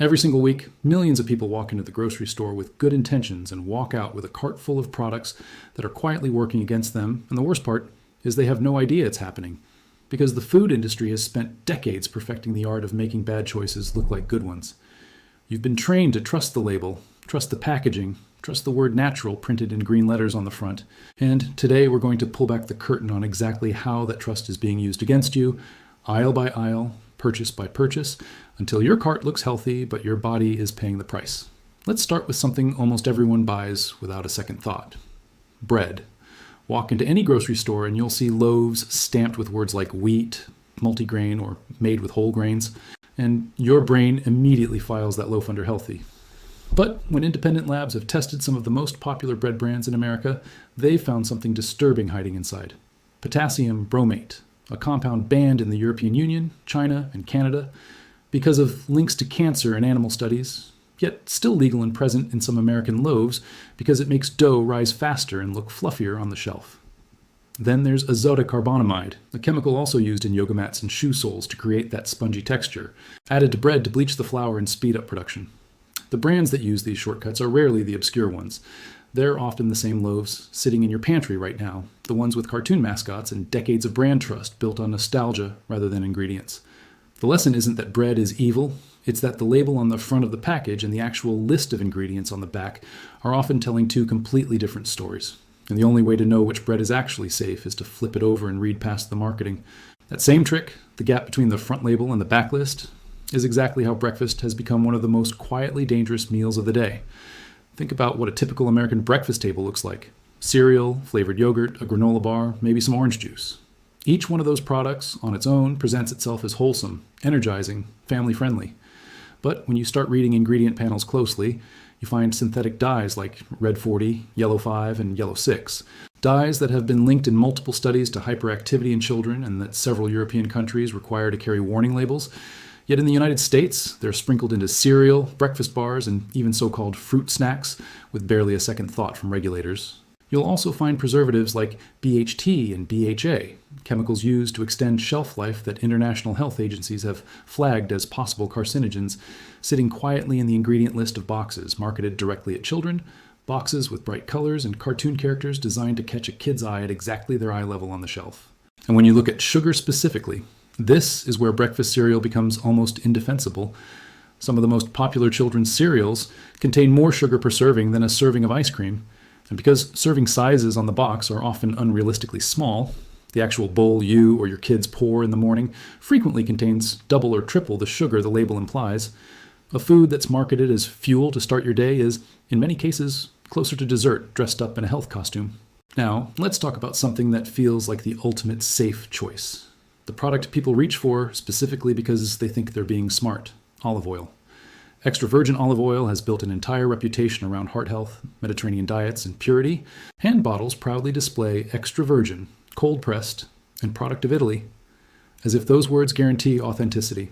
Every single week, millions of people walk into the grocery store with good intentions and walk out with a cart full of products that are quietly working against them, and the worst part is they have no idea it's happening. Because the food industry has spent decades perfecting the art of making bad choices look like good ones. You've been trained to trust the label, trust the packaging, trust the word natural printed in green letters on the front, and today we're going to pull back the curtain on exactly how that trust is being used against you, aisle by aisle, purchase by purchase, until your cart looks healthy but your body is paying the price. Let's start with something almost everyone buys without a second thought. Bread. Walk into any grocery store and you'll see loaves stamped with words like wheat, multigrain, or made with whole grains, and your brain immediately files that loaf under healthy. But when independent labs have tested some of the most popular bread brands in America, they've found something disturbing hiding inside. Potassium bromate, a compound banned in the European Union, China, and Canada because of links to cancer in animal studies, yet still legal and present in some American loaves because it makes dough rise faster and look fluffier on the shelf. Then there's azotocarbonamide, a chemical also used in yoga mats and shoe soles to create that spongy texture, added to bread to bleach the flour and speed up production. The brands that use these shortcuts are rarely the obscure ones. They're often the same loaves sitting in your pantry right now, the ones with cartoon mascots and decades of brand trust built on nostalgia rather than ingredients. The lesson isn't that bread is evil, it's that the label on the front of the package and the actual list of ingredients on the back are often telling two completely different stories. And the only way to know which bread is actually safe is to flip it over and read past the marketing. That same trick, the gap between the front label and the back list, is exactly how breakfast has become one of the most quietly dangerous meals of the day. Think about what a typical American breakfast table looks like. Cereal, flavored yogurt, a granola bar, maybe some orange juice. Each one of those products on its own presents itself as wholesome, energizing, family-friendly. But when you start reading ingredient panels closely, you find synthetic dyes like Red 40, Yellow 5, and Yellow 6. Dyes that have been linked in multiple studies to hyperactivity in children and that several European countries require to carry warning labels. Yet in the United States, they're sprinkled into cereal, breakfast bars, and even so-called fruit snacks with barely a second thought from regulators. You'll also find preservatives like BHT and BHA, chemicals used to extend shelf life that international health agencies have flagged as possible carcinogens, sitting quietly in the ingredient list of boxes marketed directly at children, boxes with bright colors and cartoon characters designed to catch a kid's eye at exactly their eye level on the shelf. And when you look at sugar specifically, this is where breakfast cereal becomes almost indefensible. Some of the most popular children's cereals contain more sugar per serving than a serving of ice cream. And because serving sizes on the box are often unrealistically small, the actual bowl you or your kids pour in the morning frequently contains double or triple the sugar the label implies. A food that's marketed as fuel to start your day is, in many cases, closer to dessert dressed up in a health costume. Now, let's talk about something that feels like the ultimate safe choice. The product people reach for specifically because they think they're being smart: olive oil. Extra virgin olive oil has built an entire reputation around heart health, Mediterranean diets, and purity, and bottles proudly display extra virgin, cold pressed, and product of Italy, as if those words guarantee authenticity.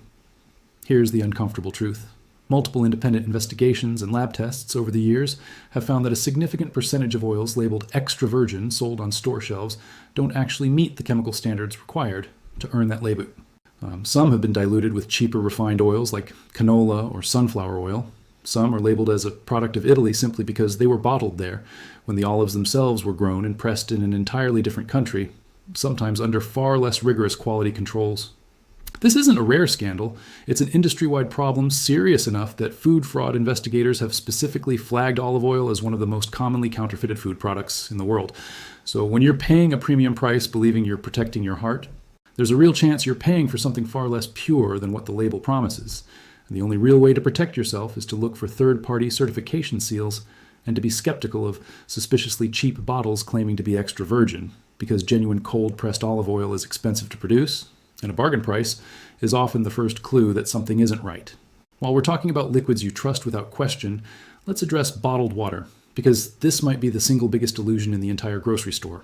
Here's the uncomfortable truth. Multiple independent investigations and lab tests over the years have found that a significant percentage of oils labeled extra virgin sold on store shelves don't actually meet the chemical standards required to earn that label. Some have been diluted with cheaper refined oils like canola or sunflower oil. Some are labeled as a product of Italy simply because they were bottled there, when the olives themselves were grown and pressed in an entirely different country, sometimes under far less rigorous quality controls. This isn't a rare scandal. It's an industry-wide problem serious enough that food fraud investigators have specifically flagged olive oil as one of the most commonly counterfeited food products in the world. So when you're paying a premium price believing you're protecting your heart, there's a real chance you're paying for something far less pure than what the label promises. And the only real way to protect yourself is to look for third-party certification seals and to be skeptical of suspiciously cheap bottles claiming to be extra virgin, because genuine cold-pressed olive oil is expensive to produce, and a bargain price is often the first clue that something isn't right. While we're talking about liquids you trust without question, let's address bottled water, because this might be the single biggest illusion in the entire grocery store.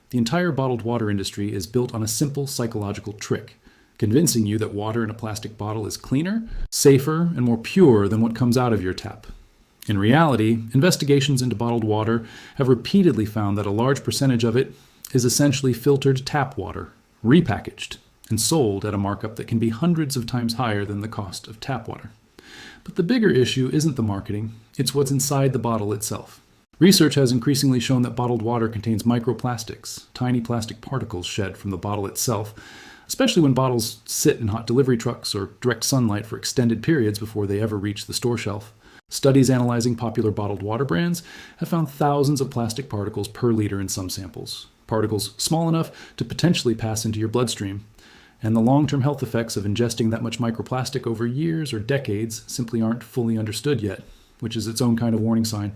The entire bottled water industry is built on a simple psychological trick, convincing you that water in a plastic bottle is cleaner, safer, and more pure than what comes out of your tap. In reality, investigations into bottled water have repeatedly found that a large percentage of it is essentially filtered tap water, repackaged, and sold at a markup that can be hundreds of times higher than the cost of tap water. But the bigger issue isn't the marketing, it's what's inside the bottle itself. Research has increasingly shown that bottled water contains microplastics, tiny plastic particles shed from the bottle itself, especially when bottles sit in hot delivery trucks or direct sunlight for extended periods before they ever reach the store shelf. Studies analyzing popular bottled water brands have found thousands of plastic particles per liter in some samples, particles small enough to potentially pass into your bloodstream. And the long-term health effects of ingesting that much microplastic over years or decades simply aren't fully understood yet, which is its own kind of warning sign.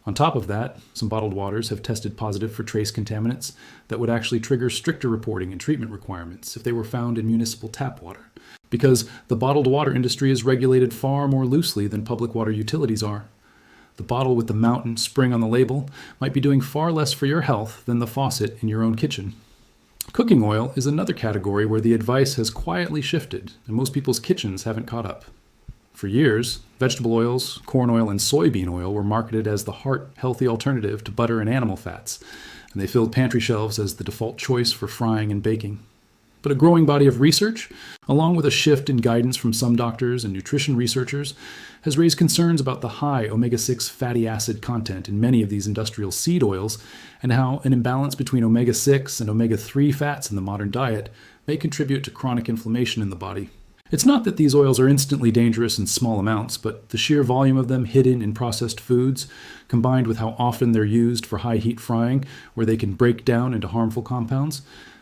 On top of that, some bottled waters have tested positive for trace contaminants that would actually trigger stricter reporting and treatment requirements if they were found in municipal tap water. Because the bottled water industry is regulated far more loosely than public water utilities are. The bottle with the mountain spring on the label might be doing far less for your health than the faucet in your own kitchen. Cooking oil is another category where the advice has quietly shifted, and most people's kitchens haven't caught up. For years, vegetable oils, corn oil, and soybean oil were marketed as the heart-healthy alternative to butter and animal fats, and they filled pantry shelves as the default choice for frying and baking. But a growing body of research, along with a shift in guidance from some doctors and nutrition researchers, has raised concerns about the high omega-6 fatty acid content in many of these industrial seed oils, and how an imbalance between omega-6 and omega-3 fats in the modern diet may contribute to chronic inflammation in the body. It's not that these oils are instantly dangerous in small amounts, but the sheer volume of them hidden in processed foods, combined with how often they're used for high-heat frying, where they can break down into harmful compounds,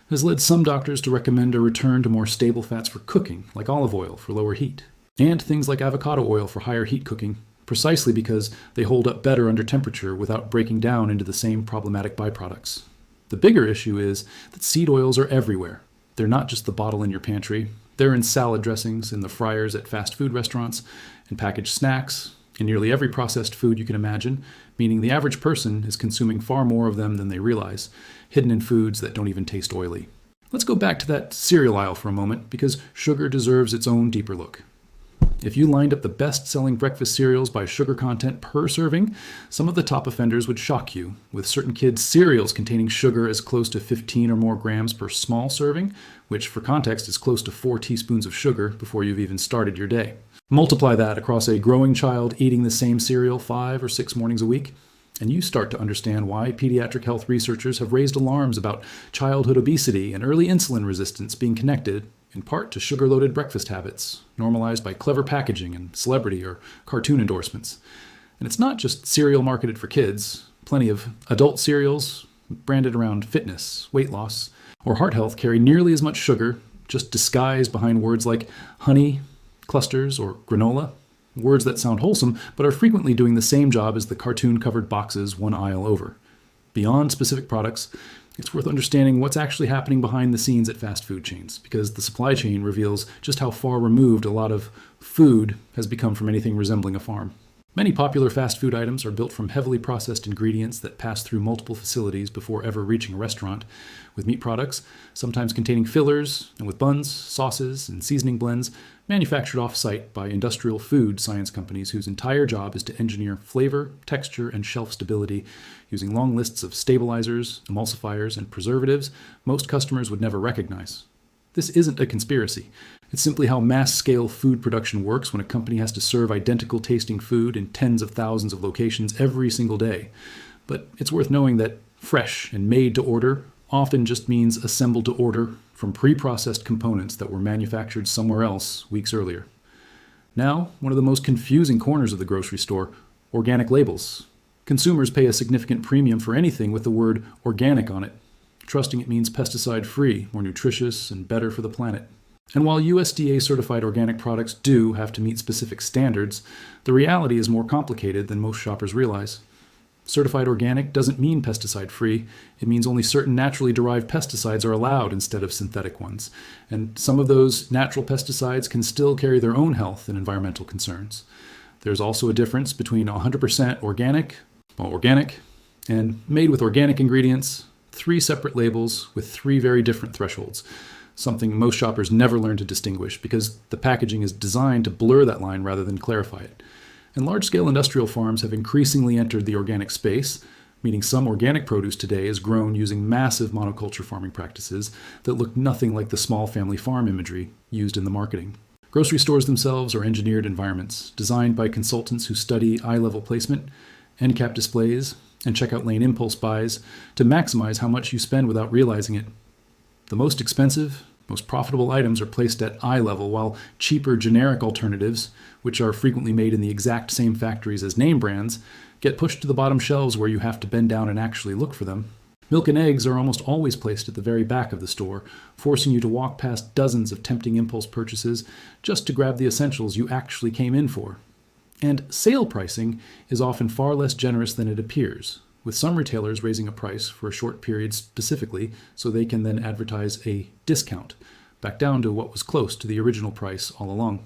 has led some doctors to recommend a return to more stable fats for cooking, like olive oil for lower heat, and things like avocado oil for higher heat cooking, precisely because they hold up better under temperature without breaking down into the same problematic byproducts. The bigger issue is that seed oils are everywhere. They're not just the bottle in your pantry. They're in salad dressings, in the fryers at fast food restaurants, in packaged snacks, in nearly every processed food you can imagine, meaning the average person is consuming far more of them than they realize, hidden in foods that don't even taste oily. Let's go back to that cereal aisle for a moment, because sugar deserves its own deeper look. If you lined up the best-selling breakfast cereals by sugar content per serving, some of the top offenders would shock you, with certain kids' cereals containing sugar as close to 15 or more grams per small serving, which for context is close to 4 teaspoons of sugar before you've even started your day. Multiply that across a growing child eating the same cereal 5 or 6 mornings a week, and you start to understand why pediatric health researchers have raised alarms about childhood obesity and early insulin resistance being connected, in part to sugar-loaded breakfast habits, normalized by clever packaging and celebrity or cartoon endorsements. And it's not just cereal marketed for kids. Plenty of adult cereals branded around fitness, weight loss, or heart health carry nearly as much sugar, just disguised behind words like honey, clusters, or granola. Words that sound wholesome, but are frequently doing the same job as the cartoon-covered boxes one aisle over. Beyond specific products, it's worth understanding what's actually happening behind the scenes at fast food chains, because the supply chain reveals just how far removed a lot of food has become from anything resembling a farm. Many popular fast food items are built from heavily processed ingredients that pass through multiple facilities before ever reaching a restaurant, with meat products, sometimes containing fillers, and with buns, sauces, and seasoning blends, manufactured off-site by industrial food science companies whose entire job is to engineer flavor, texture, and shelf stability using long lists of stabilizers, emulsifiers, and preservatives most customers would never recognize. This isn't a conspiracy. It's simply how mass-scale food production works when a company has to serve identical-tasting food in tens of thousands of locations every single day. But it's worth knowing that fresh and made to order often just means assembled to order from pre-processed components that were manufactured somewhere else weeks earlier. Now, one of the most confusing corners of the grocery store, organic labels. Consumers pay a significant premium for anything with the word organic on it, trusting it means pesticide-free, more nutritious, and better for the planet. And while USDA-certified organic products do have to meet specific standards, the reality is more complicated than most shoppers realize. Certified organic doesn't mean pesticide-free. It means only certain naturally derived pesticides are allowed instead of synthetic ones. And some of those natural pesticides can still carry their own health and environmental concerns. There's also a difference between 100% organic, and made with organic ingredients, 3 separate labels with 3 very different thresholds, something most shoppers never learn to distinguish because the packaging is designed to blur that line rather than clarify it. And large-scale industrial farms have increasingly entered the organic space, meaning some organic produce today is grown using massive monoculture farming practices that look nothing like the small family farm imagery used in the marketing. Grocery stores themselves are engineered environments, designed by consultants who study eye-level placement, end cap displays, and checkout lane impulse buys to maximize how much you spend without realizing it. The most expensive, most profitable items are placed at eye level, while cheaper generic alternatives, which are frequently made in the exact same factories as name brands, get pushed to the bottom shelves where you have to bend down and actually look for them. Milk and eggs are almost always placed at the very back of the store, forcing you to walk past dozens of tempting impulse purchases just to grab the essentials you actually came in for. And sale pricing is often far less generous than it appears, with some retailers raising a price for a short period specifically so they can then advertise a discount, back down to what was close to the original price all along.